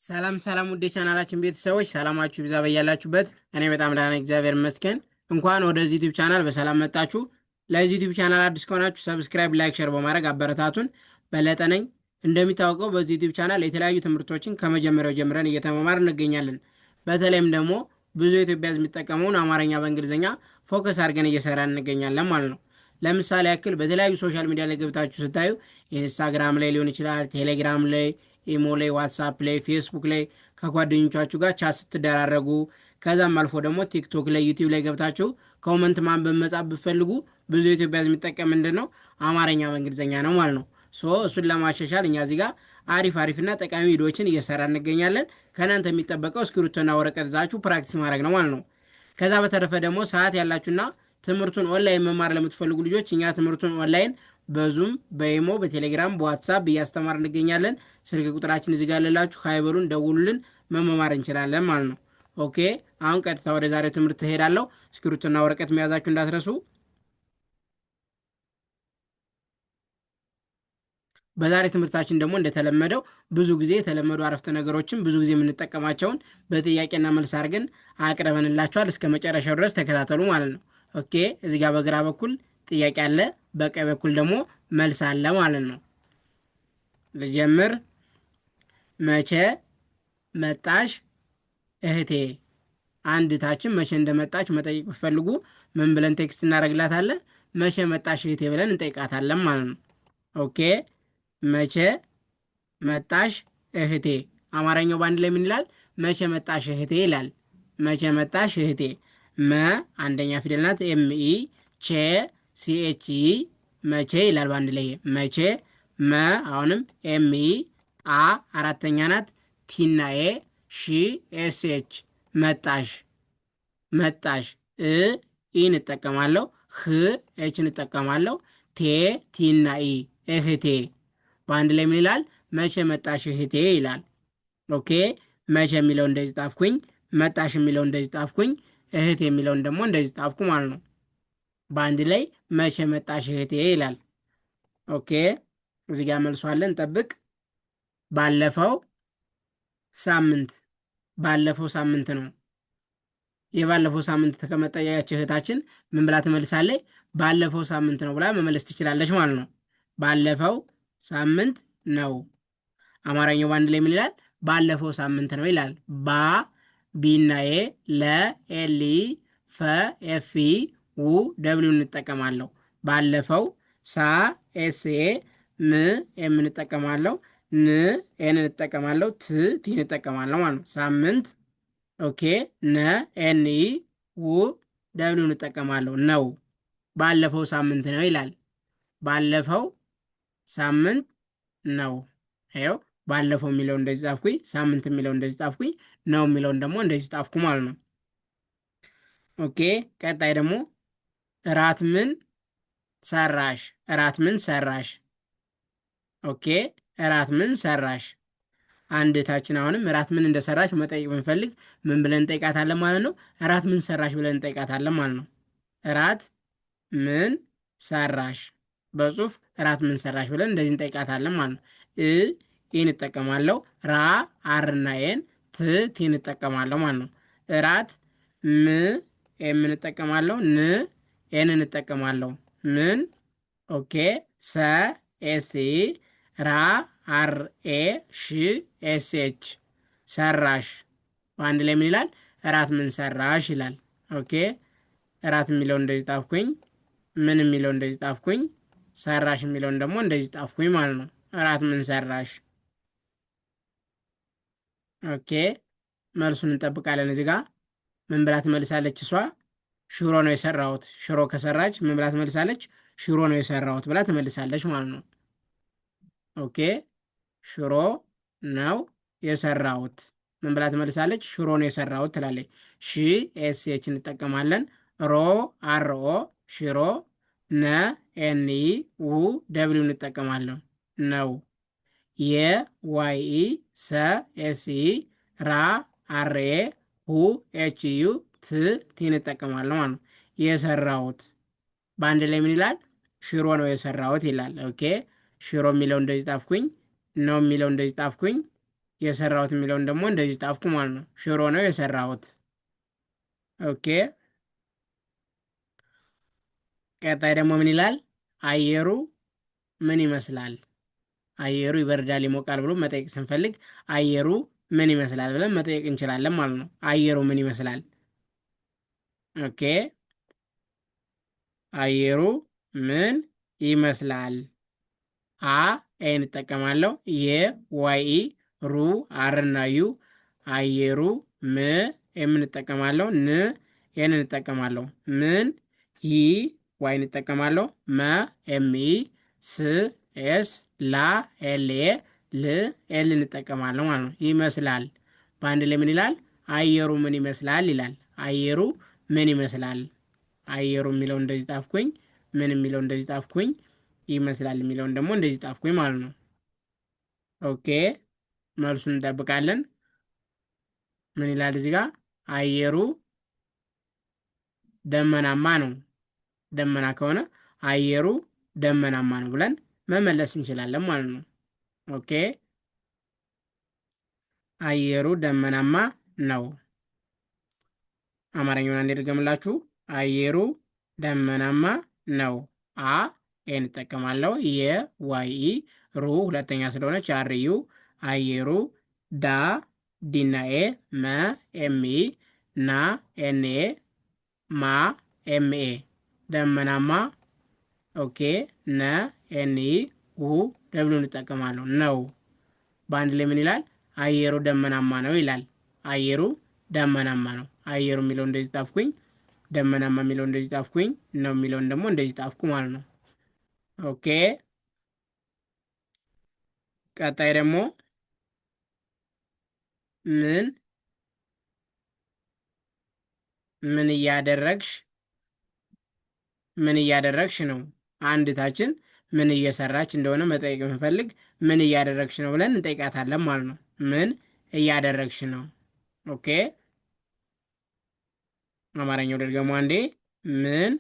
ሰላም ሰላም ውዴ ቻናላችን ቤተሰቦች ሰላማችሁ ይብዛ በያላችሁበት። እኔ በጣም ደህና ነኝ፣ እግዚአብሔር ይመስገን። እንኳን ወደዚህ ዩቲዩብ ቻናል በሰላም መጣችሁ። ለዚህ ዩቲዩብ ቻናል አዲስ ከሆናችሁ ሰብስክራይብ፣ ላይክ፣ ሼር በማድረግ አበረታቱን። በለጠ ነኝ። እንደሚታወቀው በዚህ ዩቲዩብ ቻናል የተለያዩ ትምህርቶችን ከመጀመሪያው ጀምረን እየተመማር እንገኛለን። በተለይም ደግሞ ብዙ ኢትዮጵያ የሚጠቀመውን አማርኛ በእንግሊዝኛ ፎከስ አድርገን እየሰራን እንገኛለን ማለት ነው። ለምሳሌ ያክል በተለያዩ ሶሻል ሚዲያ ላይ ገብታችሁ ስታዩ ኢንስታግራም ላይ ሊሆን ይችላል፣ ቴሌግራም ላይ፣ ኢሞ ላይ፣ ዋትሳፕ ላይ፣ ፌስቡክ ላይ ከጓደኞቻችሁ ጋር ቻት ስትደራረጉ፣ ከዛም አልፎ ደግሞ ቲክቶክ ላይ፣ ዩቲዩብ ላይ ገብታችሁ ኮመንት ማንበብ መጻፍ ብትፈልጉ ብዙ ኢትዮጵያ የሚጠቀም ምንድን ነው አማርኛ በእንግሊዝኛ ነው ማለት ነው። እሱን ለማሻሻል እኛ እዚህ ጋር አሪፍ አሪፍና ጠቃሚ ቪዲዮዎችን እየሰራ እንገኛለን። ከእናንተ የሚጠበቀው እስክሪብቶና ወረቀት ይዛችሁ ፕራክቲስ ማድረግ ነው ማለት ነው። ከዛ በተረፈ ደግሞ ሰዓት ያላችሁና ትምህርቱን ኦንላይን መማር ለምትፈልጉ ልጆች እኛ ትምህርቱን ኦንላይን በዙም በኢሞ በቴሌግራም በዋትሳፕ እያስተማር እንገኛለን። ስልክ ቁጥራችን እዚህ ጋር ልላችሁ፣ ሀይበሉን ደውሉልን፣ መማማር እንችላለን ማለት ነው። ኦኬ፣ አሁን ቀጥታ ወደ ዛሬው ትምህርት ትሄዳለሁ። እስክሪብቶና ወረቀት መያዛችሁ እንዳትረሱ። በዛሬ ትምህርታችን ደግሞ እንደተለመደው ብዙ ጊዜ የተለመዱ አረፍተ ነገሮችን ብዙ ጊዜ የምንጠቀማቸውን በጥያቄና መልስ አድርገን አቅርበንላቸዋል። እስከ መጨረሻው ድረስ ተከታተሉ ማለት ነው። ኦኬ፣ እዚህ ጋር በግራ በኩል ጥያቄ አለ፣ በቀኝ በኩል ደግሞ መልስ አለ ማለት ነው። ልጀምር። መቼ መጣሽ እህቴ? አንድ እህታችን መቼ እንደመጣች መጠየቅ ብትፈልጉ ምን ብለን ቴክስት እናደርግላታለን? መቼ መጣሽ እህቴ ብለን እንጠይቃታለን ማለት ነው። ኦኬ፣ መቼ መጣሽ እህቴ። አማርኛው በአንድ ላይ ምን ይላል? መቼ መጣሽ እህቴ ይላል። መቼ መጣሽ እህቴ። መ አንደኛ ፊደል ናት፣ ኤምኢ። ቼ ሲኤችኢ መቼ ይላል በአንድ ላይ መቼ። መ አሁንም ኤምኢ። ጣ አራተኛ ናት፣ ቲናኤ። ሺ ኤስኤች መጣሽ መጣሽ። ኢ እንጠቀማለሁ፣ ህ ኤች እንጠቀማለሁ። ቴ ቲናኢ እህቴ። በአንድ ላይ ምን ይላል? መቼ መጣሽ እህቴ ይላል። ኦኬ፣ መቼ የሚለው እንደዚህ ጣፍኩኝ፣ መጣሽ የሚለው እንደዚህ ጣፍኩኝ፣ እህቴ የሚለውን ደግሞ እንደዚህ ጣፍኩ ማለት ነው። በአንድ ላይ መቼ መጣሽ እህቴ ይላል። ኦኬ፣ እዚህ ጋር መልሷለን፣ ጠብቅ። ባለፈው ሳምንት። ባለፈው ሳምንት ነው። የባለፈው ሳምንት ከመጠያች እህታችን ምን ብላ ትመልሳለች? ባለፈው ሳምንት ነው ብላ መመለስ ትችላለች ማለት ነው። ባለፈው ሳምንት ነው። አማርኛው በአንድ ላይ ምን ይላል? ባለፈው ሳምንት ነው ይላል። ባ ቢናዬ፣ ለኤሊ፣ ፈ ኤፊ፣ ው ደብሊው እንጠቀማለሁ። ባለፈው ሳ ኤስኤ፣ ም የምንጠቀማለሁ፣ ን ኤን እንጠቀማለሁ፣ ት ቲ እንጠቀማለሁ ማለት ነው። ሳምንት። ኦኬ፣ ነ ኤኒ፣ ው ደብሊው እንጠቀማለሁ። ነው። ባለፈው ሳምንት ነው ይላል። ባለፈው ሳምንት ነው። ይኸው ባለፈው የሚለው እንደዚህ ጻፍኩኝ፣ ሳምንት የሚለው እንደዚህ ጻፍኩኝ፣ ነው የሚለውን ደግሞ እንደዚህ ጻፍኩ ማለት ነው። ኦኬ፣ ቀጣይ ደግሞ እራት ምን ሰራሽ? እራት ምን ሰራሽ? ኦኬ፣ እራት ምን ሰራሽ? አንድ እህታችን አሁንም እራት ምን እንደሰራሽ መጠየቅ ብንፈልግ ምን ብለን እንጠይቃታለን ማለት ነው? እራት ምን ሰራሽ ብለን እንጠይቃታለን ማለት ነው። እራት ምን ሰራሽ? በጽሁፍ እራት ምን ሰራሽ ብለን እንደዚህ እንጠይቃታለን ማለት ነው። ኢ እንጠቀማለሁ፣ ራ አርና ኤን፣ ት ቲ እንጠቀማለሁ ማለት ነው። እራት ም የምንጠቀማለሁ፣ ን ኤን እንጠቀማለሁ። ምን። ኦኬ፣ ሰ ኤስ ራ አር ኤ ሽ ኤስ ኤች ሰራሽ። በአንድ ላይ ምን ይላል? እራት ምን ሰራሽ ይላል። ኦኬ፣ እራት የሚለው እንደዚህ ጣፍኩኝ፣ ምን የሚለው እንደዚህ ጣፍኩኝ፣ ሰራሽ የሚለውን ደግሞ እንደዚህ ጣፍኩኝ ማለት ነው። እራት ምን ሰራሽ? ኦኬ፣ መልሱን እንጠብቃለን። እዚህ ጋር ምን ብላ ትመልሳለች እሷ? ሽሮ ነው የሰራሁት። ሽሮ ከሰራች ምን ብላ ትመልሳለች? ሽሮ ነው የሰራሁት ብላ ትመልሳለች ማለት ነው። ኦኬ፣ ሽሮ ነው የሰራሁት ምን ብላ ትመልሳለች? ሽሮ ነው የሰራሁት ትላለች። ሺ ኤስ ኤች እንጠቀማለን። ሮ አር ኦ ሽሮ፣ ነ ኤን ው ደብሊው እንጠቀማለን። ነው። የዋይ ሰ ኤስ ራ አር ኤ ሁ ኤች ዩ ት ቲ እንጠቀማለን ማለት ነው። የሰራሁት በአንድ ላይ ምን ይላል? ሽሮ ነው የሰራሁት ይላል። ኦኬ፣ ሽሮ የሚለው እንደዚህ ጣፍኩኝ፣ ነው የሚለው እንደዚህ ጣፍኩኝ፣ የሰራሁት የሚለውን ደግሞ እንደዚህ ጣፍኩ ማለት ነው። ሽሮ ነው የሰራሁት። ኦኬ። ቀጣይ ደግሞ ምን ይላል? አየሩ ምን ይመስላል? አየሩ ይበርዳል ይሞቃል ብሎ መጠየቅ ስንፈልግ አየሩ ምን ይመስላል ብለን መጠየቅ እንችላለን ማለት ነው። አየሩ ምን ይመስላል? ኦኬ። አየሩ ምን ይመስላል? አ ኤን እጠቀማለሁ። ዋይ ሩ አር እና ዩ አየሩ ም የምንጠቀማለሁ። ን ኤን እንጠቀማለሁ። ምን ይ ዋይ እንጠቀማለሁ። መ ኤም ኢ ስ ኤስ ላ ኤል ኤ ል ኤል እንጠቀማለሁ ማለት ነው። ይመስላል በአንድ ላይ ምን ይላል? አየሩ ምን ይመስላል ይላል። አየሩ ምን ይመስላል? አየሩ የሚለው እንደዚህ ጣፍኩኝ። ምን የሚለው እንደዚህ ጣፍኩኝ። ይመስላል የሚለውን ደግሞ እንደዚህ ጣፍኩኝ ማለት ነው። ኦኬ መልሱን እንጠብቃለን። ምን ይላል እዚህ ጋር? አየሩ ደመናማ ነው። ደመና ከሆነ አየሩ ደመናማ ነው ብለን መመለስ እንችላለን ማለት ነው። ኦኬ አየሩ ደመናማ ነው። አማርኛውን አንዴ ድገምላችሁ። አየሩ ደመናማ ነው። አ ኤን እጠቀማለሁ። የዋይ ሩ ሁለተኛ ስለሆነች አርዩ አየሩ ዳ ዲና ኤ መ ኤምኢ ና ኤንኤ ማ ኤምኤ ደመናማ። ኦኬ ነ ኤንኢ ው ደብሉ እንጠቀማለሁ ነው። በአንድ ላይ ምን ይላል? አየሩ ደመናማ ነው ይላል። አየሩ ደመናማ ነው። አየሩ የሚለው እንደዚህ ጣፍኩኝ። ደመናማ የሚለው እንደዚህ ጣፍኩኝ። ነው የሚለውን ደግሞ እንደዚህ ጣፍኩ ማለት ነው። ኦኬ ቀጣይ ደግሞ ምን እያደረግሽ ነው? አንድ ታችን ምን እየሰራች እንደሆነ መጠየቅ የምንፈልግ ምን እያደረግሽ ነው ብለን እንጠይቃታለን ማለት ነው። ምን እያደረግሽ ነው? ኦኬ አማርኛው ደግሞ አንዴ። ምን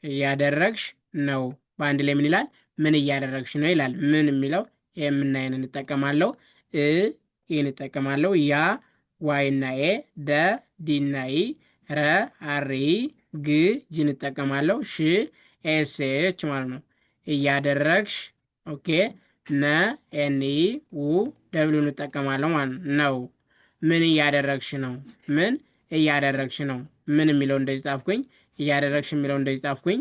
እያደረግሽ ነው? በአንድ ላይ ምን ይላል? ምን እያደረግሽ ነው ይላል። ምን የሚለው የምናይን እንጠቀማለሁ። ይህን እንጠቀማለሁ። ያ ዋይና ኤ ደ ዲና ኢ ረ አሪ ግ ጅ እንጠቀማለሁ። ሽ ኤስች ማለት ነው። እያደረግሽ ኦኬ ነ ኤኒ ው ደብሊው እንጠቀማለሁ ማለት ነው። ምን እያደረግሽ ነው? ምን እያደረግሽ ነው? ምን የሚለው እንደዚህ ጣፍኩኝ። እያደረግሽ የሚለው እንደዚህ ጣፍኩኝ።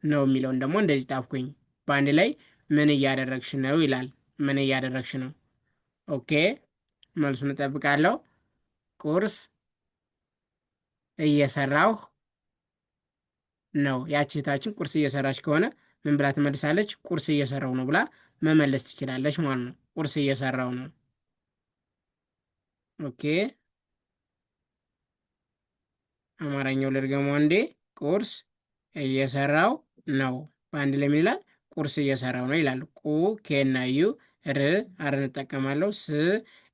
ነው የሚለውን ደግሞ እንደዚህ ጣፍኩኝ። በአንድ ላይ ምን እያደረግሽ ነው ይላል። ምን እያደረግሽ ነው? ኦኬ መልሱን እጠብቃለሁ። ቁርስ እየሰራሁ ነው። ያቺ እህታችን ቁርስ እየሰራች ከሆነ ምን ብላ ትመልሳለች? ቁርስ እየሰራው ነው ብላ መመለስ ትችላለች ማለት ነው። ቁርስ እየሰራው ነው። ኦኬ አማርኛው ልድገመው አንዴ። ቁርስ እየሰራው ነው። በአንድ ላይ ምን ይላል? ቁርስ እየሰራው ነው ይላል። ቁ ኬና ዩ ር አር እንጠቀማለሁ። ስ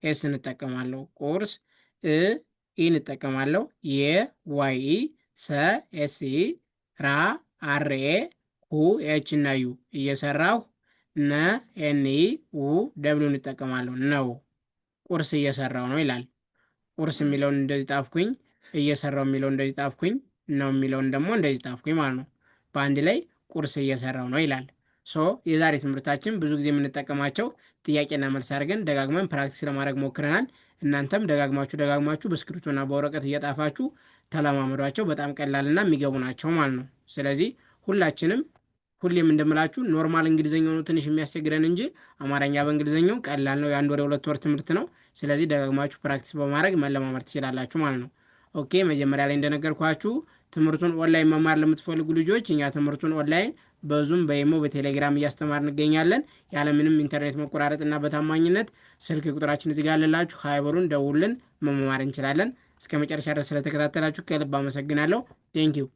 ኤስ እንጠቀማለሁ። ቁርስ ኢ እንጠቀማለሁ። ዋይ ሰ ኤስ ራ አር ኤ ሁ ኤች እና ዩ እየሰራሁ ነ ኤን ው ደብሉ እንጠቀማለሁ። ነው ቁርስ እየሰራው ነው ይላል። ቁርስ የሚለውን እንደዚህ ጣፍኩኝ። እየሰራው የሚለውን እንደዚህ ጣፍኩኝ። ነው የሚለውን ደግሞ እንደዚህ ጣፍኩኝ ማለት ነው። በአንድ ላይ ቁርስ እየሰራው ነው ይላል። ሶ የዛሬ ትምህርታችን ብዙ ጊዜ የምንጠቀማቸው ጥያቄና መልስ አድርገን ደጋግመን ፕራክቲስ ለማድረግ ሞክረናል። እናንተም ደጋግማችሁ በእስክሪብቶና በወረቀት እየጣፋችሁ ተለማመዷቸው። በጣም ቀላልና የሚገቡ ናቸው ማለት ነው። ስለዚህ ሁሌም እንደምላችሁ ኖርማል እንግሊዝኛው ነው ትንሽ የሚያስቸግረን እንጂ አማርኛ በእንግሊዝኛው ቀላል ነው። የአንድ ወር የሁለት ወር ትምህርት ነው። ስለዚህ ደጋግማችሁ ፕራክቲስ በማድረግ መለማመድ ትችላላችሁ ማለት ነው። ኦኬ መጀመሪያ ላይ እንደነገርኳችሁ ትምህርቱን ኦንላይን መማር ለምትፈልጉ ልጆች እኛ ትምህርቱን ኦንላይን በዙም በኢሞ በቴሌግራም እያስተማር እንገኛለን። ያለምንም ኢንተርኔት መቆራረጥና በታማኝነት ስልክ ቁጥራችን እዚህ ጋር አለላችሁ። ሀይበሩን ደውልን መማር እንችላለን። እስከ መጨረሻ ድረስ ስለተከታተላችሁ ከልብ አመሰግናለሁ። ቴንኪው